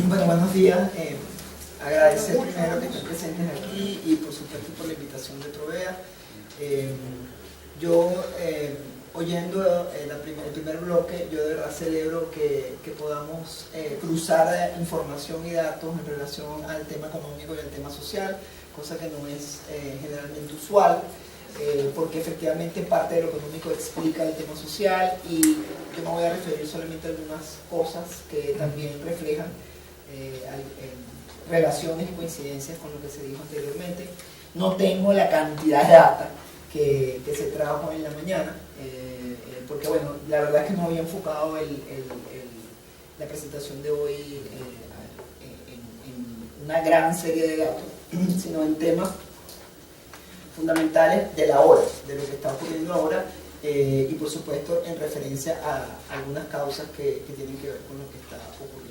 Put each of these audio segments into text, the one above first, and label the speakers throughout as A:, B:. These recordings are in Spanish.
A: Bueno, buenos días. Agradecer primero que estén presentes aquí y por supuesto por la invitación de Provea. Oyendo el primer bloque, yo de verdad celebro que podamos cruzar información y datos en relación al tema económico y al tema social, cosa que no es generalmente usual, porque efectivamente parte de lo económico explica el tema social y yo me voy a referir solamente a algunas cosas que también reflejan relaciones y coincidencias con lo que se dijo anteriormente. No tengo la cantidad de data que se trajo en la mañana, porque bueno, la verdad es que no había enfocado la presentación de hoy en una gran serie de datos, sino en temas fundamentales de la hora, de lo que está ocurriendo ahora, y por supuesto en referencia a algunas causas que tienen que ver con lo que está ocurriendo.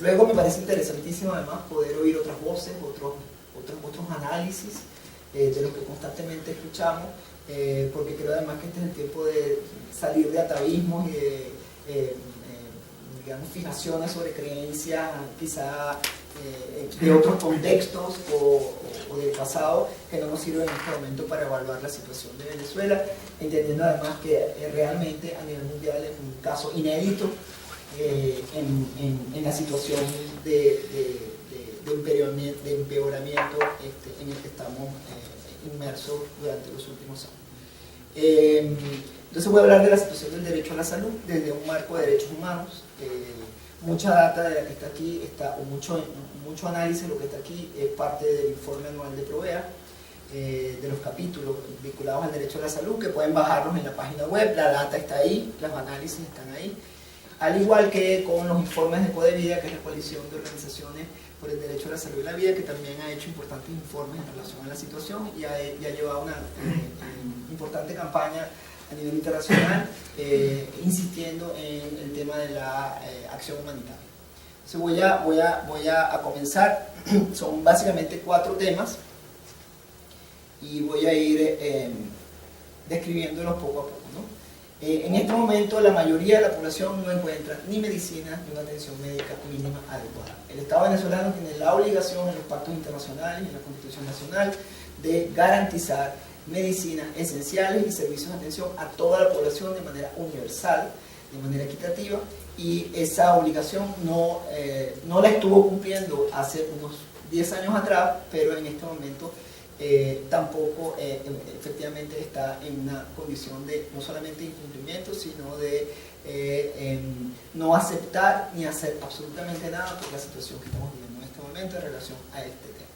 A: Luego me parece interesantísimo además poder oír otras voces, otros análisis de los que constantemente escuchamos, porque creo además que este es el tiempo de salir de atavismos y de digamos, fijaciones sobre creencias quizá de otros contextos o del pasado que no nos sirven en este momento para evaluar la situación de Venezuela, entendiendo además que realmente a nivel mundial es un caso inédito en la situación de empeoramiento en el que estamos inmersos durante los últimos años. Entonces voy a hablar de la situación del derecho a la salud desde un marco de derechos humanos. Mucha data de la que está aquí, o mucho análisis de lo que está aquí es parte del informe anual de Provea, de los capítulos vinculados al derecho a la salud, que pueden bajarlos en la página web. La data está ahí, los análisis están ahí, al igual que con los informes de Codevida, que es la coalición de organizaciones por el derecho a la salud y la vida, que también ha hecho importantes informes en relación a la situación y ha llevado una importante campaña a nivel internacional, insistiendo en el tema de la acción humanitaria. Entonces voy a comenzar. Son básicamente 4 temas y voy a ir describiéndolos poco a poco, ¿no? En este momento la mayoría de la población no encuentra ni medicina ni una atención médica mínima adecuada. El Estado venezolano tiene la obligación en los pactos internacionales y en la Constitución Nacional de garantizar medicinas esenciales y servicios de atención a toda la población de manera universal, de manera equitativa, y esa obligación no la estuvo cumpliendo hace unos 10 años atrás, pero en este momento tampoco efectivamente está en una condición de no solamente incumplimiento, sino de no aceptar ni hacer absolutamente nada por la situación que estamos viviendo en este momento en relación a este tema.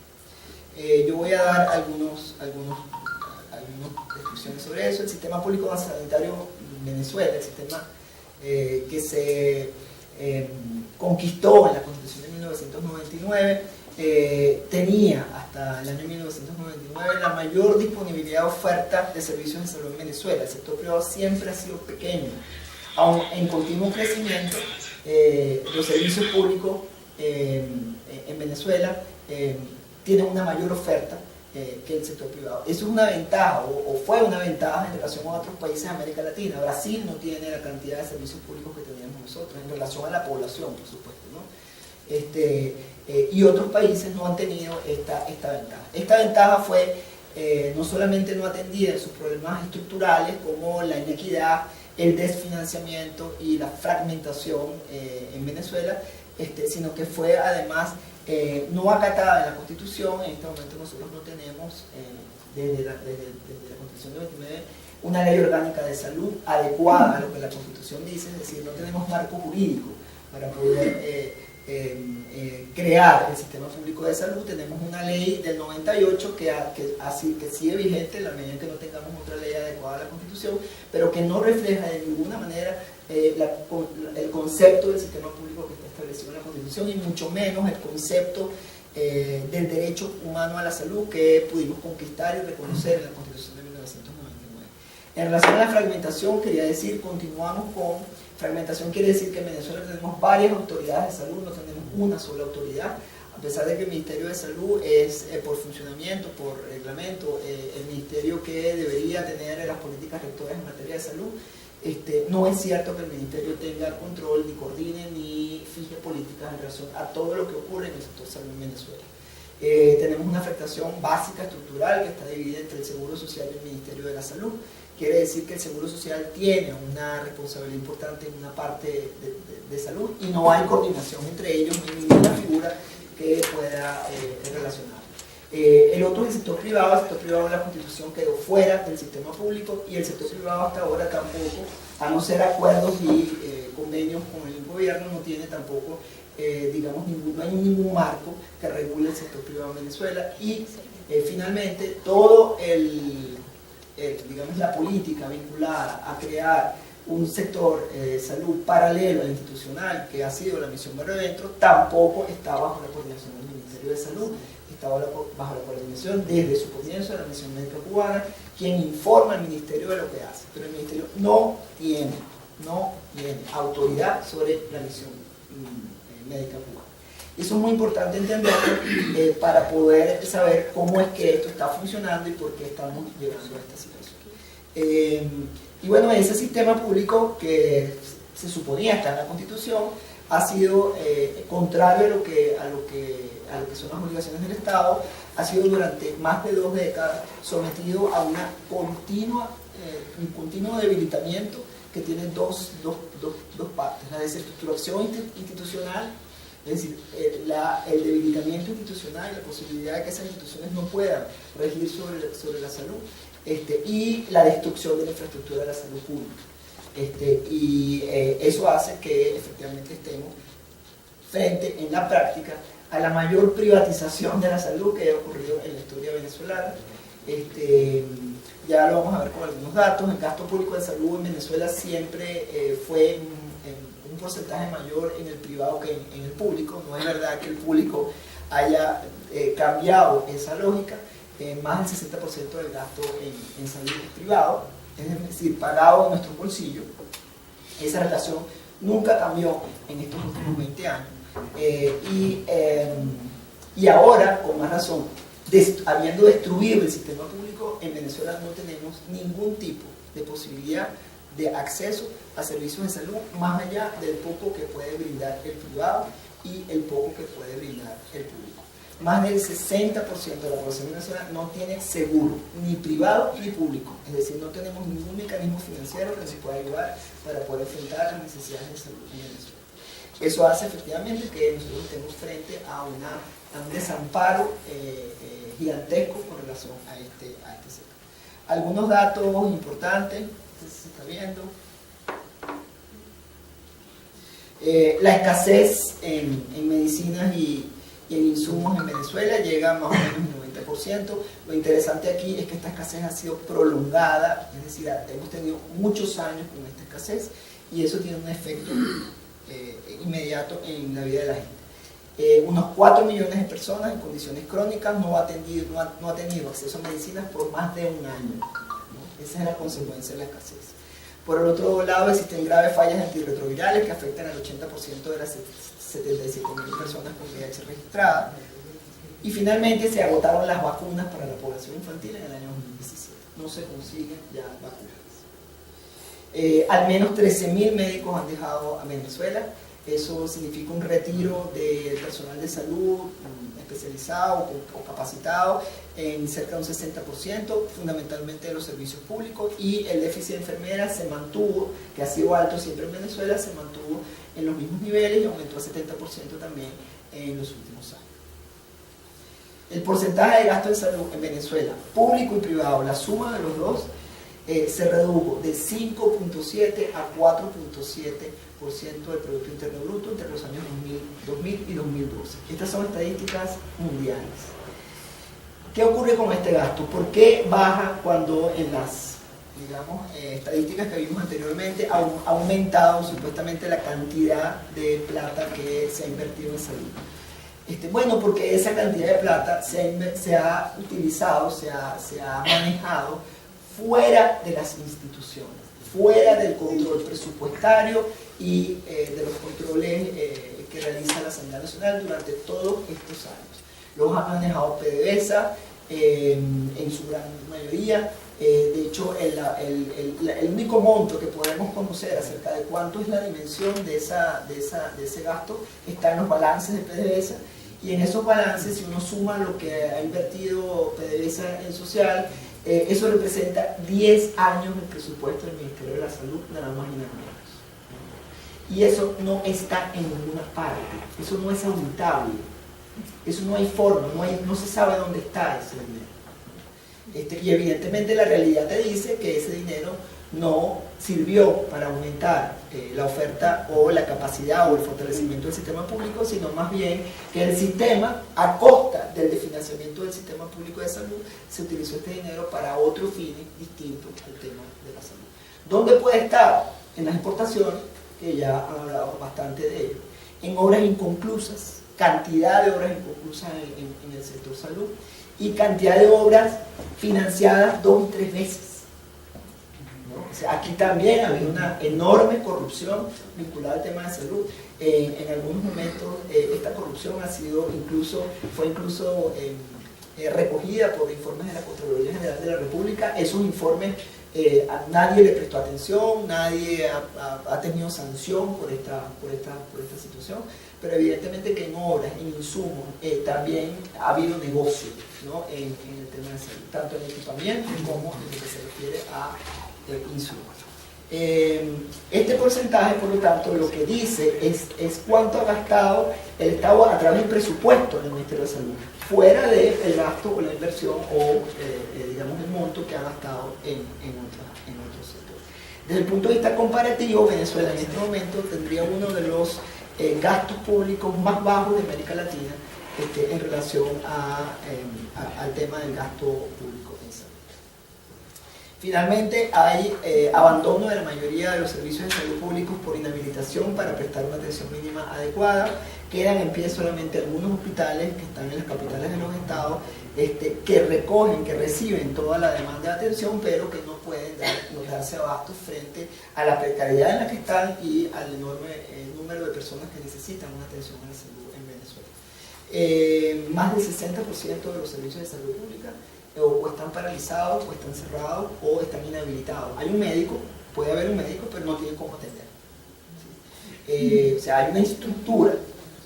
A: Yo voy a dar algunas descripciones sobre eso. El sistema público sanitario en Venezuela, el sistema que se conquistó en la Constitución de 1999, tenía hasta el año 1999 la mayor disponibilidad de oferta de servicios de salud en Venezuela. El sector privado siempre ha sido pequeño, aún en continuo crecimiento. Los servicios públicos en Venezuela tienen una mayor oferta que el sector privado. Eso es una ventaja, o fue una ventaja en relación a otros países de América Latina. Brasil no tiene la cantidad de servicios públicos que teníamos nosotros, en relación a la población, por supuesto, ¿no? Y otros países no han tenido esta ventaja. Esta ventaja fue no solamente no atendida en sus problemas estructurales como la inequidad, el desfinanciamiento y la fragmentación en Venezuela, sino que fue además no acatada en la Constitución. En este momento nosotros no tenemos, desde la Constitución de 29, una ley orgánica de salud adecuada a lo que la Constitución dice, es decir, no tenemos marco jurídico para poder crear el sistema público de salud. Tenemos una ley del 98 que sigue vigente en la medida en que no tengamos otra ley adecuada a la Constitución, pero que no refleja de ninguna manera el concepto del sistema público que está establecido en la Constitución, y mucho menos el concepto del derecho humano a la salud que pudimos conquistar y reconocer en la Constitución de 1999. En relación a la fragmentación, quería decir, continuamos con fragmentación. Quiere decir que en Venezuela tenemos varias autoridades de salud, no tenemos una sola autoridad. A pesar de que el Ministerio de Salud es por funcionamiento, por reglamento, el ministerio que debería tener las políticas rectoras en materia de salud, no es cierto que el ministerio tenga control, ni coordine, ni fije políticas en relación a todo lo que ocurre en el sector salud en Venezuela. Tenemos una afectación básica estructural que está dividida entre el Seguro Social y el Ministerio de la Salud. Quiere decir que el Seguro Social tiene una responsabilidad importante en una parte de salud y no hay coordinación entre ellos ni ninguna figura que pueda relacionar. El otro es el sector privado. El sector privado de la Constitución quedó fuera del sistema público y el sector privado hasta ahora tampoco, a no ser acuerdos y convenios con el gobierno, no tiene tampoco, digamos, no hay ningún marco que regule el sector privado en Venezuela. Y finalmente todo digamos, la política vinculada a crear un sector de salud paralelo al institucional, que ha sido la misión Barrio tampoco está bajo la coordinación del Ministerio de Salud, está bajo la coordinación desde su comienzo de la misión médica cubana, quien informa al Ministerio de lo que hace, pero el Ministerio no tiene autoridad sobre la misión médica cubana. Eso es muy importante entenderlo para poder saber cómo es que esto está funcionando y por qué estamos llegando a esta situación. Y bueno, ese sistema público que se suponía estar en la Constitución ha sido contrario a lo que son las obligaciones del Estado, ha sido durante más de 2 décadas sometido a un continuo debilitamiento que tiene dos partes: la desestructuración institucional, es decir, el debilitamiento institucional y la posibilidad de que esas instituciones no puedan regir sobre la salud, y la destrucción de la infraestructura de la salud pública. Eso hace que efectivamente estemos frente, en la práctica, a la mayor privatización de la salud que ha ocurrido en la historia venezolana. Ya lo vamos a ver con algunos datos. El gasto público de salud en Venezuela siempre fue un porcentaje mayor en el privado que en el público. No es verdad que el público haya cambiado esa lógica. Más del 60% del gasto en salud es privado, es decir, pagado en nuestro bolsillo. Esa relación nunca cambió en estos últimos 20 años. Y ahora, con más razón, habiendo destruido el sistema público, en Venezuela no tenemos ningún tipo de posibilidad de acceso a servicios de salud más allá del poco que puede brindar el privado y el poco que puede brindar el público. Más del 60% de la población venezolana no tiene seguro, ni privado ni público. Es decir, no tenemos ningún mecanismo financiero que nos pueda ayudar para poder enfrentar las necesidades de salud en Venezuela. Eso hace efectivamente que nosotros estemos frente a un desamparo gigantesco con relación a este sector. Algunos datos importantes, se está viendo. La escasez en medicinas y en insumos en Venezuela llega a más o menos el 90%. Lo interesante aquí es que esta escasez ha sido prolongada, es decir, hemos tenido muchos años con esta escasez y eso tiene un efecto inmediato en la vida de la gente. Unos 4 millones de personas en condiciones crónicas no ha tenido acceso a medicinas por más de un año, ¿no? Esa es la consecuencia de la escasez. Por el otro lado, existen graves fallas antirretrovirales que afectan al 80% de las 77.000 personas con VIH registradas. Y finalmente se agotaron las vacunas para la población infantil en el año 2017. No se consiguen ya vacunas. Al menos 13.000 médicos han dejado a Venezuela. Eso significa un retiro del personal de salud especializado o capacitado en cerca de un 60%, fundamentalmente de los servicios públicos, y el déficit de enfermeras se mantuvo, que ha sido alto siempre en Venezuela, se mantuvo en los mismos niveles y aumentó a 70% también en los últimos años. El porcentaje de gasto en salud en Venezuela, público y privado, la suma de los dos, se redujo de 5.7 a 4.7% del Producto Interno Bruto entre los años 2000 y 2012. Estas son estadísticas mundiales. ¿Qué ocurre con este gasto? ¿Por qué baja cuando en las, digamos, estadísticas que vimos anteriormente ha aumentado supuestamente la cantidad de plata que se ha invertido en salud? Bueno, porque esa cantidad de plata se ha utilizado, se ha manejado fuera de las instituciones, fuera del control presupuestario y de los controles que realiza la Asamblea Nacional durante todos estos años. Los ha manejado PDVSA en su gran mayoría. De hecho, el único monto que podemos conocer acerca de cuánto es la dimensión de ese gasto está en los balances de PDVSA, y en esos balances, si uno suma lo que ha invertido PDVSA en social, eso representa 10 años del presupuesto del Ministerio de la Salud, nada más y nada menos. Y eso no está en ninguna parte, eso no es auditable, eso no hay forma, no se sabe dónde está ese dinero. Y evidentemente la realidad te dice que ese dinero no sirvió para aumentar la oferta o la capacidad o el fortalecimiento del sistema público, sino más bien que el sistema, a costa del desfinanciamiento del sistema público de salud, se utilizó este dinero para otros fines distintos al tema de la salud. ¿Dónde puede estar? En las exportaciones, que ya han hablado bastante de ello, en obras inconclusas, cantidad de obras inconclusas en el sector salud, y cantidad de obras financiadas 2 y 3 veces. ¿No? O sea, aquí también ha habido una enorme corrupción vinculada al tema de salud. En algunos momentos esta corrupción fue incluso recogida por informes de la Contraloría General de la República. Esos informes a nadie le prestó atención, nadie ha tenido sanción por esta situación, pero evidentemente que en obras, en insumos, también ha habido negocio, ¿no? en el tema de salud, tanto en equipamiento como en lo que se refiere a insumos. Este porcentaje, por lo tanto, lo que dice es cuánto ha gastado el Estado a través del presupuesto del Ministerio de Salud, fuera del gasto o la inversión o digamos el monto que ha gastado en otros sectores. Desde el punto de vista comparativo, Venezuela en este momento tendría uno de los gastos públicos más bajos de América Latina en relación al tema del gasto público en salud. Finalmente, hay abandono de la mayoría de los servicios de salud públicos por inhabilitación para prestar una atención mínima adecuada. Quedan en pie solamente algunos hospitales que están en las capitales de los estados, que reciben toda la demanda de atención, pero que no pueden darse abasto frente a la precariedad en la que están y al enorme número de personas que necesitan una atención a la salud en Venezuela. Más del 60% de los servicios de salud pública o están paralizados, o están cerrados, o están inhabilitados. Hay un médico, puede haber un médico, pero no tiene cómo atender. ¿Sí? O sea, hay una estructura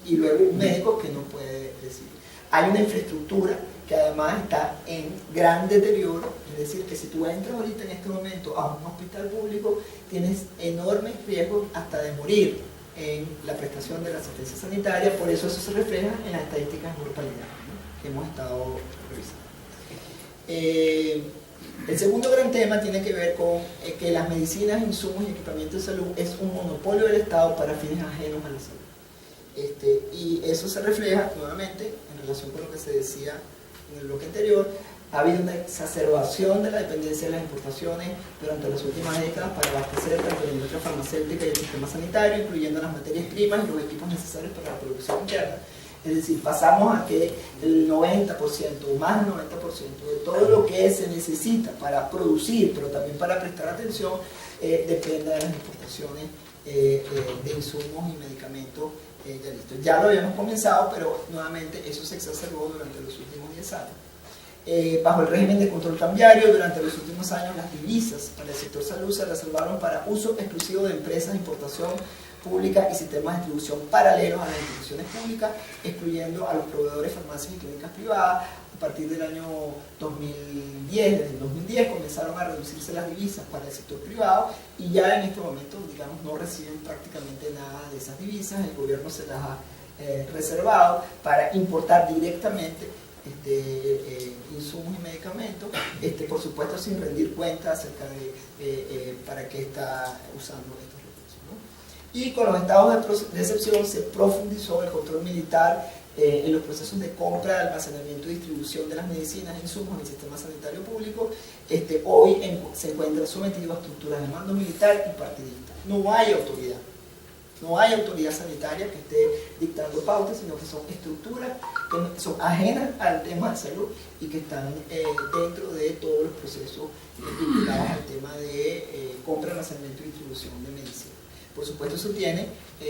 A: y luego un médico que no puede recibir. Hay una infraestructura que además está en gran deterioro, es decir, que si tú entras ahorita en este momento a un hospital público, tienes enormes riesgos hasta de morir en la prestación de la asistencia sanitaria. Por eso se refleja en las estadísticas de mortalidad, ¿no?, que hemos estado revisando. El segundo gran tema tiene que ver con que las medicinas, insumos y equipamientos de salud es un monopolio del Estado para fines ajenos a la salud. Y eso se refleja nuevamente en relación con lo que se decía en el bloque anterior. Ha habido una exacerbación de la dependencia de las importaciones durante las últimas décadas para abastecer tanto la industria farmacéutica y el sistema sanitario, incluyendo las materias primas y los equipos necesarios para la producción interna. Es decir, pasamos a que el 90% o más del 90% de todo lo que se necesita para producir, pero también para prestar atención, depende de las importaciones de insumos y medicamentos ya listos. Ya lo habíamos comenzado, pero nuevamente eso se exacerbó durante los últimos 10 años. Bajo el régimen de control cambiario, durante los últimos años las divisas para el sector salud se reservaron para uso exclusivo de empresas de importación pública y sistemas de distribución paralelos a las instituciones públicas, excluyendo a los proveedores de farmacias y clínicas privadas. A partir del año 2010, desde el 2010 comenzaron a reducirse las divisas para el sector privado y ya en este momento, digamos, no reciben prácticamente nada de esas divisas. El gobierno se las ha reservado para importar directamente insumos y medicamentos, por supuesto sin rendir cuentas acerca de para qué está usando estos recursos, ¿no? Y con los estados de excepción se profundizó el control militar en los procesos de compra, almacenamiento y distribución de las medicinas e insumos en el sistema sanitario público. Hoy se encuentra sometido a estructuras de mando militar y partidista. No hay autoridad. No hay autoridad sanitaria que esté dictando pautas, sino que son estructuras que son ajenas al tema de salud y que están dentro de todos los procesos vinculados al tema de compra, almacenamiento y distribución de medicina. Por supuesto, eso tiene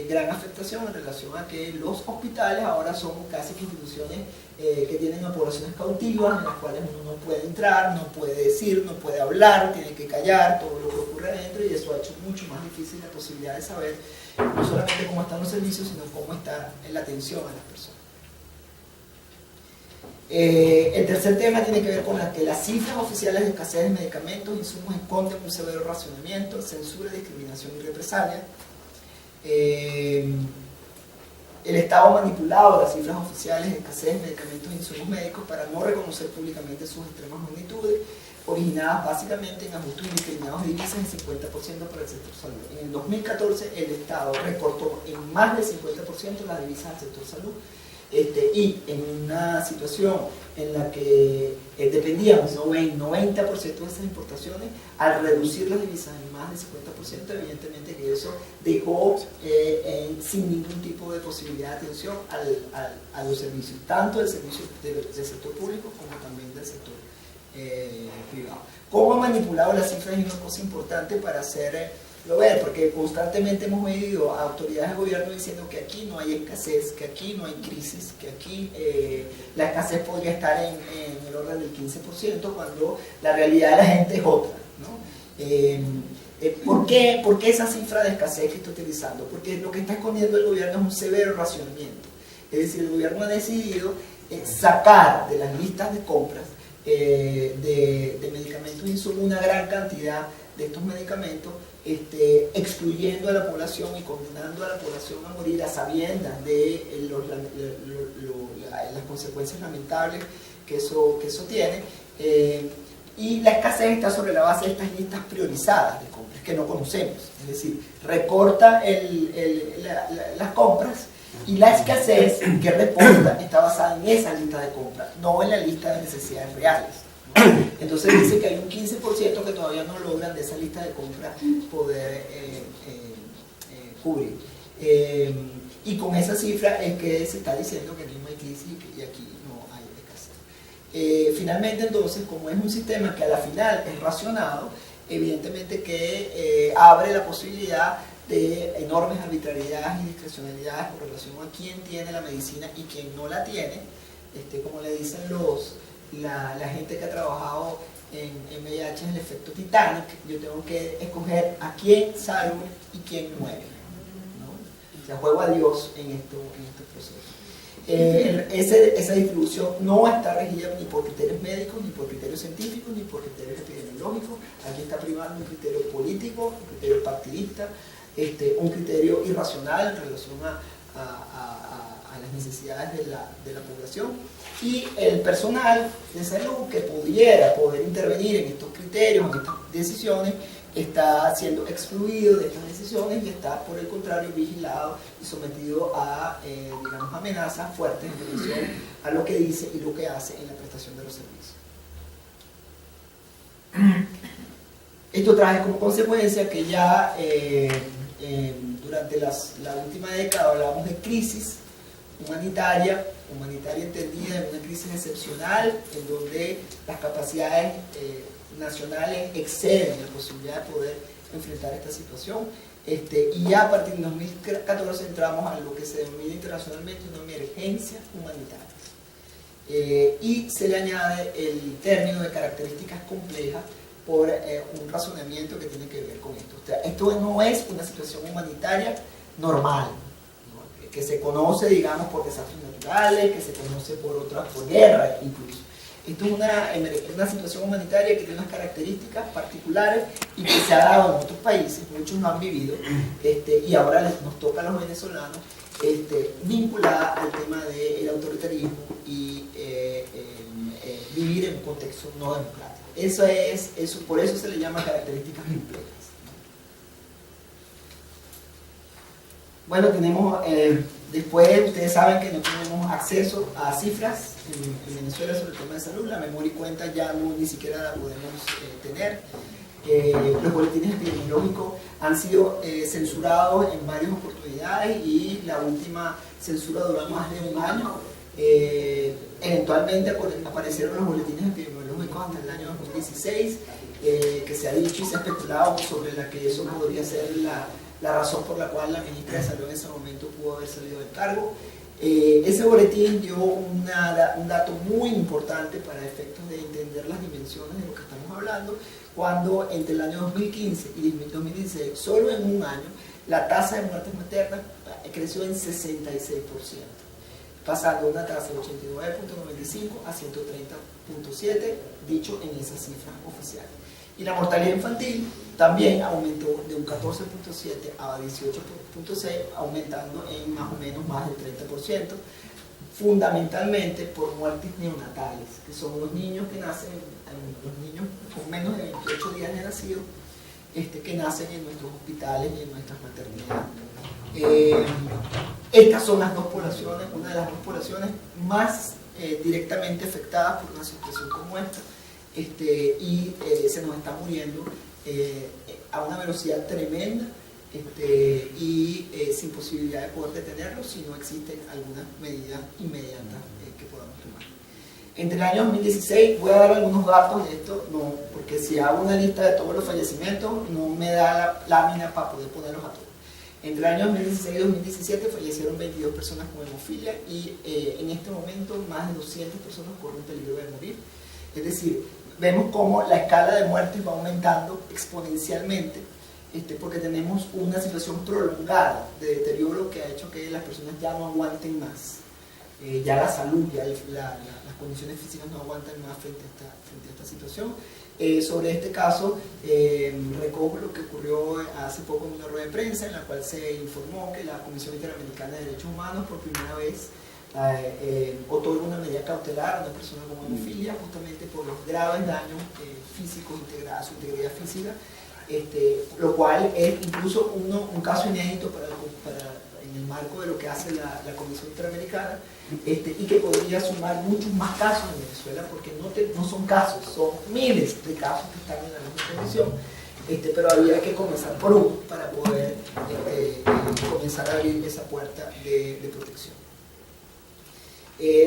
A: gran afectación en relación a que los hospitales ahora son casi que instituciones que tienen a poblaciones cautivas, en las cuales uno no puede entrar, no puede decir, no puede hablar, tiene que callar todo lo que ocurre adentro, y eso ha hecho mucho más difícil la posibilidad de saber no solamente cómo están los servicios, sino cómo está la atención a las personas. El tercer tema tiene que ver con que las cifras oficiales de escasez de medicamentos e insumos esconden un severo racionamiento, censura, discriminación y represalia. El Estado ha manipulado las cifras oficiales de escasez de medicamentos e insumos médicos para no reconocer públicamente sus extremas magnitudes, originadas básicamente en ajustes indiscriminados de divisas en 50% para el sector salud. En el 2014 el Estado recortó en más del 50% las divisas del sector salud, y en una situación en la que dependíamos en 90% de esas importaciones, al reducir las divisas en más del 50%, evidentemente que eso dejó sin ningún tipo de posibilidad de atención a los servicios, tanto del servicio del sector público como también del sector privado. ¿Cómo ha manipulado las cifras? Es una cosa importante para hacerlo ver, porque constantemente hemos oído a autoridades de gobierno diciendo que aquí no hay escasez, que aquí no hay crisis, que aquí la escasez podría estar en el orden del 15%, cuando la realidad de la gente es otra, ¿no? ¿Por qué esa cifra de escasez que está utilizando? Porque lo que está escondiendo el gobierno es un severo racionamiento. Es decir, el gobierno ha decidido sacar de las listas de compras de medicamentos e insumos una gran cantidad de estos medicamentos, excluyendo a la población y condenando a la población a morir a sabiendas de las consecuencias lamentables que eso tiene. Y la escasez está sobre la base de estas listas priorizadas de compras que no conocemos, es decir, recorta las compras, y la escasez que reporta está basada en esa lista de compras, no en la lista de necesidades reales, ¿no? Entonces dice que hay un 15% que todavía no logran de esa lista de compras poder cubrir. Y con esa cifra es que se está diciendo que no hay crisis y aquí no hay escasez. Finalmente, entonces, como es un sistema que a la final es racionado, evidentemente que abre la posibilidad de enormes arbitrariedades y discrecionalidades con relación a quién tiene la medicina y quién no la tiene. Como le dicen la gente que ha trabajado en VIH, el efecto Titanic. Yo tengo que escoger a quién salvo y quién muere, ¿no? O sea, juego a Dios en estos procesos. Esa distribución no está regida ni por criterios médicos, ni por criterios científicos, ni por criterios epidemiológicos. Aquí está privando un criterio político, un criterio partidista, un criterio irracional en relación a las necesidades de la población, y el personal de salud que pudiera poder intervenir en estos criterios, en estas decisiones, está siendo excluido de estas decisiones y está, por el contrario, vigilado y sometido a digamos, amenazas fuertes en relación a lo que dice y lo que hace en la prestación de los servicios. Esto trae como consecuencia que ya durante la última década hablábamos de crisis humanitaria entendida en una crisis excepcional, en donde las capacidades nacionales exceden la posibilidad de poder enfrentar esta situación, y ya a partir del 2014 entramos a lo que se denomina internacionalmente una emergencia humanitaria, y se le añade el término de características complejas por un razonamiento que tiene que ver con esto. O sea, esto no es una situación humanitaria normal, ¿no? Que se conoce, digamos, por desastres naturales, que se conoce por guerra incluso. Esto es una situación humanitaria que tiene unas características particulares y que se ha dado en otros países, muchos no han vivido, y ahora nos toca a los venezolanos, vinculada al tema del autoritarismo y vivir en un contexto no democrático. Por eso se le llama características complejas. Bueno, tenemos, después ustedes saben que no tenemos acceso a cifras en Venezuela sobre el tema de salud. La memoria y cuenta ya ni siquiera la podemos tener. Los boletines epidemiológicos han sido censurados en varias oportunidades y la última censura duró más de un año. Eventualmente aparecieron los boletines epidemiológicos hasta el año 2016, que se ha dicho y se ha especulado sobre la que eso podría ser la razón por la cual la ministra de Salud en ese momento pudo haber salido del cargo. Ese boletín dio un dato muy importante para efectos de entender las dimensiones de lo que estamos hablando, cuando entre el año 2015 y 2016, solo en un año, la tasa de muertes maternas creció en 66%, pasando de una tasa de 89.95 a 130.7, dicho en esa cifra oficial. Y la mortalidad infantil también aumentó de un 14.7 a 18.6, aumentando en más o menos más del 30%, fundamentalmente por muertes neonatales, que son los niños que nacen, los niños con menos de 28 días de nacido, que nacen en nuestros hospitales y en nuestras maternidades. Estas son las dos poblaciones, una de las dos poblaciones más directamente afectadas por una situación como esta, y se nos está muriendo a una velocidad tremenda, y sin posibilidad de poder detenerlo si no existen algunas medidas inmediatas que podamos tomar. Entre el año 2016, voy a dar algunos datos de esto, no, porque si hago una lista de todos los fallecimientos no me da la lámina para poder ponerlos a todos. Entre el año 2016 y 2017 fallecieron 22 personas con hemofilia y en este momento más de 200 personas corren peligro de morir. Es decir, vemos cómo la escala de muertes va aumentando exponencialmente, porque tenemos una situación prolongada de deterioro que ha hecho que las personas ya no aguanten más. Ya la salud, ya las condiciones físicas no aguantan más frente a esta situación. Sobre este caso, recojo lo que ocurrió hace poco en una rueda de prensa en la cual se informó que la Comisión Interamericana de Derechos Humanos por primera vez otorga una medida cautelar a una persona con hemofilia justamente por los graves daños físicos a su integridad física, lo cual es incluso un caso inédito en el marco de lo que hace la Comisión Interamericana, y que podría sumar muchos más casos en Venezuela, porque no son casos, son miles de casos que están en la misma condición, pero había que comenzar por uno para poder comenzar a abrir esa puerta de protección.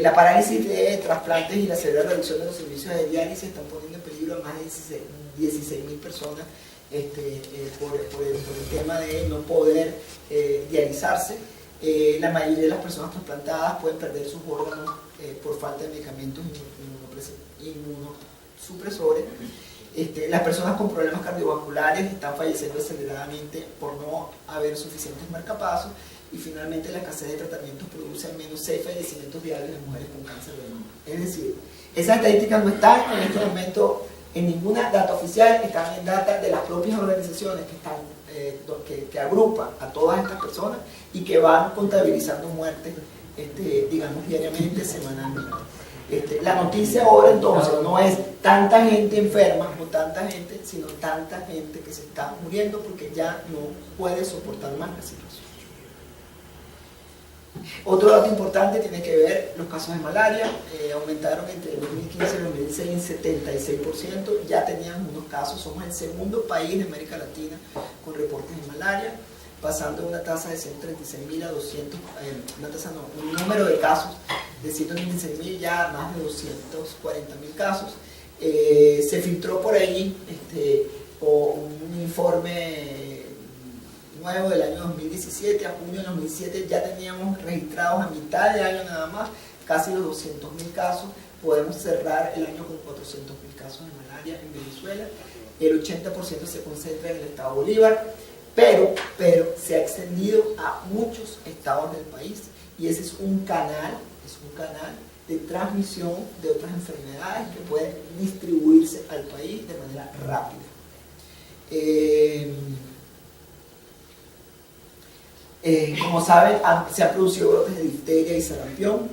A: La parálisis de trasplantes y la severa reducción de los servicios de diálisis están poniendo en peligro a más de 16.000 personas por el tema de no poder dializarse. La mayoría de las personas trasplantadas pueden perder sus órganos por falta de medicamentos inmunosupresores. Las personas con problemas cardiovasculares están falleciendo aceleradamente por no haber suficientes marcapasos, y finalmente la escasez de tratamientos produce al menos 6 fallecimientos diarios de mujeres con cáncer de mama. Es decir, esas estadísticas no están en este momento en ninguna data oficial, están en data de las propias organizaciones que agrupan a todas estas personas y que van contabilizando muertes, digamos, diariamente, semanalmente. La noticia ahora entonces no es tanta gente enferma o tanta gente, sino tanta gente que se está muriendo porque ya no puede soportar más la situación. Otro dato importante tiene que ver los casos de malaria. Aumentaron entre el 2015 y el 2016 en 76%. Ya teníamos unos casos, somos el segundo país de América Latina con reportes de malaria, pasando de una tasa de 136.000 a 200, un número de casos de 136.000 ya a más de 240.000 casos. Se filtró por ahí un informe nuevo del año 2017, a junio del 2017 ya teníamos registrados a mitad de año nada más casi los 200.000 casos. Podemos cerrar el año con 400.000 casos de malaria en Venezuela. El 80% se concentra en el estado Bolívar, pero se ha extendido a muchos estados del país, y ese es un canal de transmisión de otras enfermedades que pueden distribuirse al país de manera rápida. Como saben, se han producido brotes de difteria y sarampión,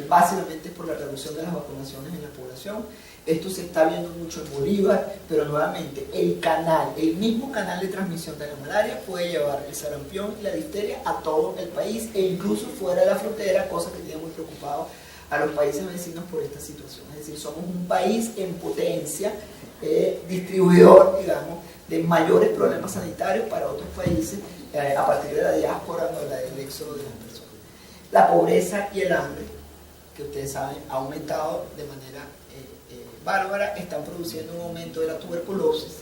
A: básicamente por la reducción de las vacunaciones en la población. Esto se está viendo mucho en Bolívar, pero nuevamente el mismo canal de transmisión de la malaria puede llevar el sarampión y la difteria a todo el país e incluso fuera de la frontera, cosa que tiene muy preocupado a los países vecinos por esta situación. Es decir, somos un país en potencia, distribuidor, digamos, de mayores problemas sanitarios para otros países a partir de la diáspora, ¿no? Del éxodo de las personas. La pobreza y el hambre, que ustedes saben, ha aumentado de manera bárbara, están produciendo un aumento de la tuberculosis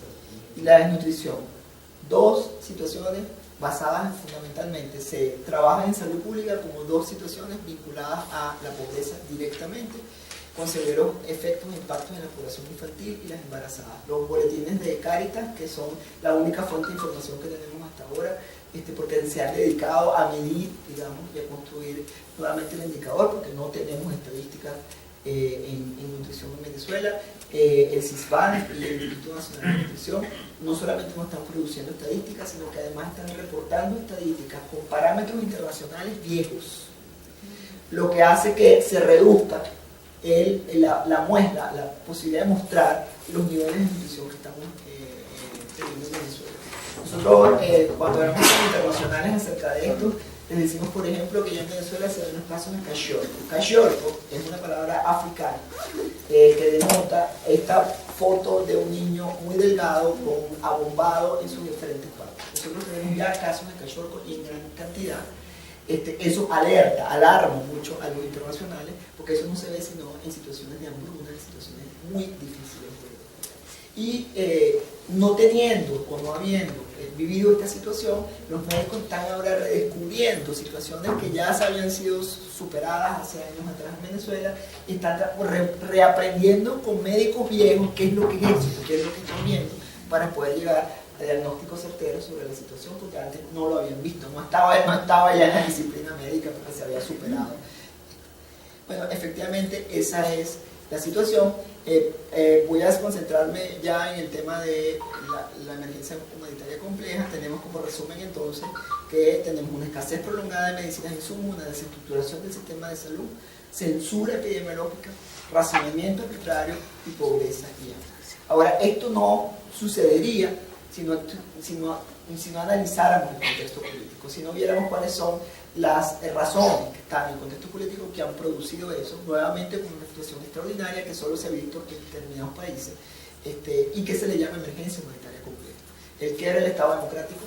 A: y la desnutrición. Dos situaciones basadas fundamentalmente, se trabaja en salud pública como dos situaciones vinculadas a la pobreza directamente, con severos efectos e impactos en la población infantil y las embarazadas. Los boletines de Cáritas, que son la única fuente de información que tenemos hasta ahora, porque se han dedicado a medir, digamos, y a construir nuevamente el indicador, porque no tenemos estadísticas en nutrición en Venezuela. El CISBAN y el Instituto Nacional de Nutrición no solamente no están produciendo estadísticas, sino que además están reportando estadísticas con parámetros internacionales viejos, lo que hace que se reduzca la muestra, la posibilidad de mostrar los niveles de nutrición que estamos teniendo en Venezuela. Nosotros, cuando hablamos con internacionales acerca de esto, les decimos, por ejemplo, que ya en Venezuela se ven los casos de cachorro. Cachorro es una palabra africana que denota esta foto de un niño muy delgado, abombado en sus diferentes partes. Nosotros tenemos ya casos de cachorro y en gran cantidad. Eso alarma mucho a los internacionales, porque eso no se ve sino en situaciones de hambruna, en situaciones muy difíciles. Y no teniendo o no habiendo vivido esta situación, los médicos están ahora redescubriendo situaciones que ya habían sido superadas hace años atrás en Venezuela, y están reaprendiendo con médicos viejos qué es lo que es eso, qué es lo que están viendo, para poder llegar a diagnósticos certeros sobre la situación, porque antes no lo habían visto, no estaba ya en la disciplina médica porque se había superado. Bueno, efectivamente esa es la situación. Voy a concentrarme ya en el tema de la emergencia humanitaria compleja. Tenemos como resumen entonces que tenemos una escasez prolongada de medicinas e insumos, una desestructuración del sistema de salud, censura epidemiológica, racionamiento arbitrario y pobreza y hambre. Ahora, esto no sucedería si no analizáramos el contexto político, si no viéramos cuáles son las razones que están en el contexto político que han producido eso, nuevamente con una situación extraordinaria que solo se ha visto en determinados países, y que se le llama emergencia humanitaria compleja. El quiebre del Estado democrático,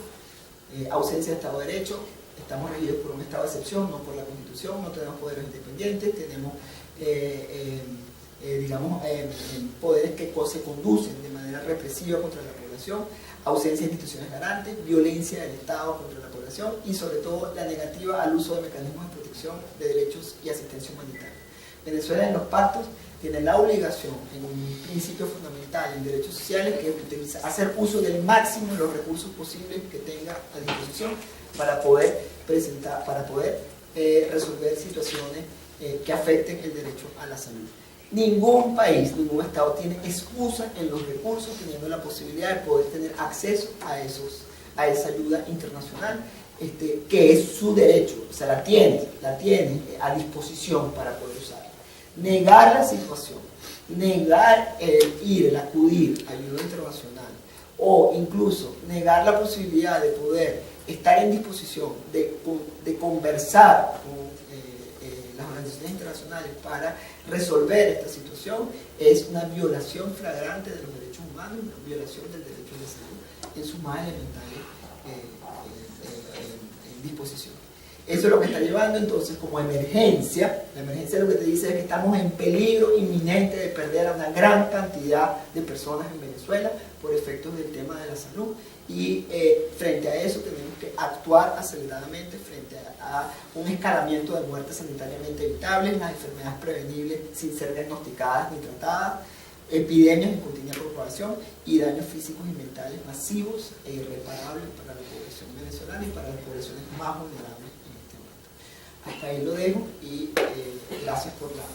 A: ausencia de Estado de Derecho, estamos regidos por un Estado de excepción, no por la Constitución, no tenemos poderes independientes, tenemos poderes que se conducen de manera represiva contra la población, ausencia de instituciones garantes, violencia del Estado contra la población y sobre todo la negativa al uso de mecanismos de protección de derechos y asistencia humanitaria. Venezuela en los pactos tiene la obligación, en un principio fundamental en derechos sociales, que es hacer uso del máximo de los recursos posibles que tenga a disposición para poder resolver situaciones que afecten el derecho a la salud. Ningún país, ningún Estado tiene excusa en los recursos, teniendo la posibilidad de poder tener acceso a esa ayuda internacional, que es su derecho, o sea, la tiene a disposición para poder usarla. Negar la situación, negar el acudir a ayuda internacional, o incluso negar la posibilidad de poder estar en disposición de conversar con las organizaciones internacionales para resolver esta situación, es una violación flagrante de los derechos humanos, una violación del derecho a la salud en sus más elementales disposiciones. Eso es lo que está llevando entonces como emergencia. La emergencia lo que te dice es que estamos en peligro inminente de perder a una gran cantidad de personas en Venezuela por efectos del tema de la salud, y frente a eso tenemos que actuar aceleradamente frente a un escalamiento de muertes sanitariamente evitables, las enfermedades prevenibles sin ser diagnosticadas ni tratadas, epidemias en continua propagación y daños físicos y mentales masivos e irreparables para la población venezolana y para las poblaciones más vulnerables en este momento. Hasta ahí lo dejo y gracias por la